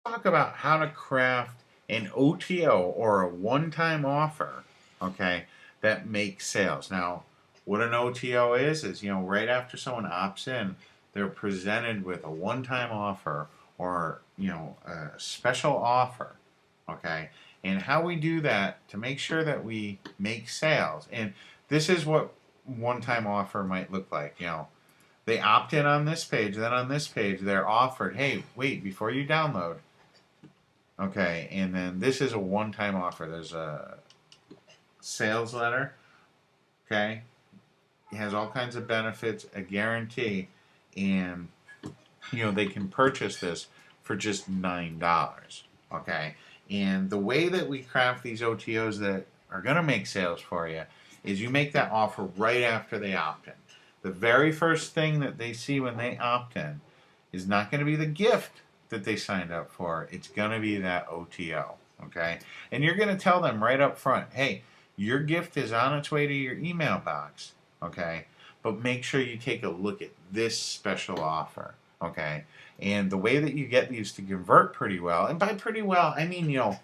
talk about how to craft an OTO or a one-time offer, okay, that makes sales. Now, what an OTO is right after someone opts in, they're presented with a one-time offer or a special offer, okay. And how we do that to make sure that we make sales, and this is what one-time offer might look like. They opt in on this page, then on this page they're offered, hey, wait, before you download, okay, and then this is a one-time offer. There's a sales letter, okay? It has all kinds of benefits, a guarantee, and they can purchase this for just $9, okay? And the way that we craft these OTOs that are going to make sales for you is you make that offer right after they opt in. The very first thing that they see when they opt in is not going to be the gift that they signed up for. It's going to be that OTO, okay? And you're going to tell them right up front, hey, your gift is on its way to your email box, okay? But make sure you take a look at this special offer, okay? And the way that you get these to convert pretty well, and by pretty well, I mean,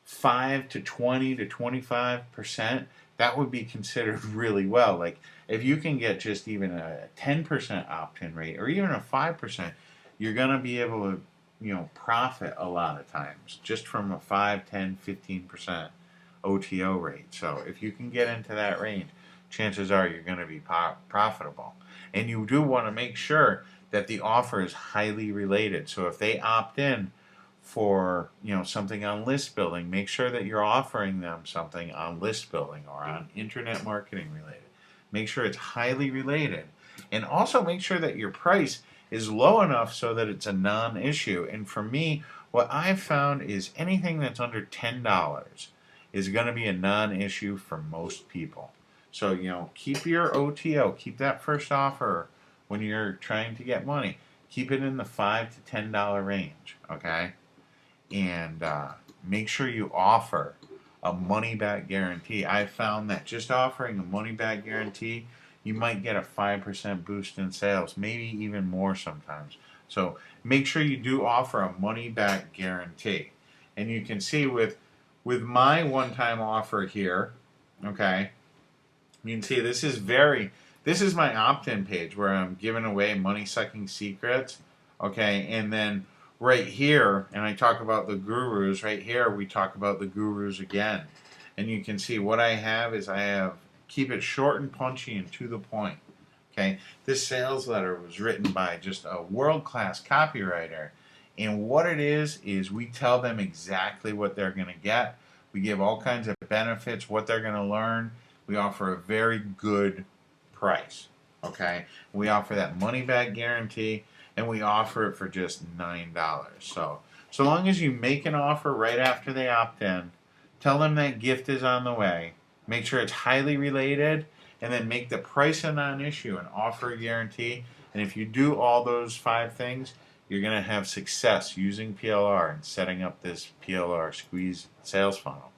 5 to 20 to 25%, that would be considered really well. Like if you can get just even a 10% opt-in rate or even a 5%, you're going to be able to, profit a lot of times just from a 5, 10, 15% OTO rate. So if you can get into that range, chances are you're going to be profitable. And you do want to make sure that the offer is highly related. So if they opt in for something on list building, make sure that you're offering them something on list building or on internet marketing related. Make sure it's highly related, and also make sure that your price is low enough so that it's a non-issue. And for me, what I've found is anything that's under $10 is going to be a non-issue for most people. So keep your OTO, keep that first offer when you're trying to get money, keep it in the $5 to $10 range, okay? And make sure you offer a money back guarantee. I've found that just offering a money back guarantee, you might get a 5% boost in sales, maybe even more sometimes. So make sure you do offer a money back guarantee. And you can see with my one-time offer here, okay, you can see this is my opt-in page where I'm giving away money-sucking secrets, okay, and then right here, and I talk about the gurus, right here we talk about the gurus again. And you can see what I have is keep it short and punchy and to the point, okay. This sales letter was written by just a world-class copywriter, and what it is we tell them exactly what they're going to get. We give all kinds of benefits, what they're going to learn. We offer a very good price, okay? We offer that money back guarantee, and we offer it for just $9. So long as you make an offer right after they opt in, tell them that gift is on the way, make sure it's highly related, and then make the price a non-issue and offer a guarantee. And if you do all those 5 things, you're going to have success using PLR and setting up this PLR squeeze sales funnel.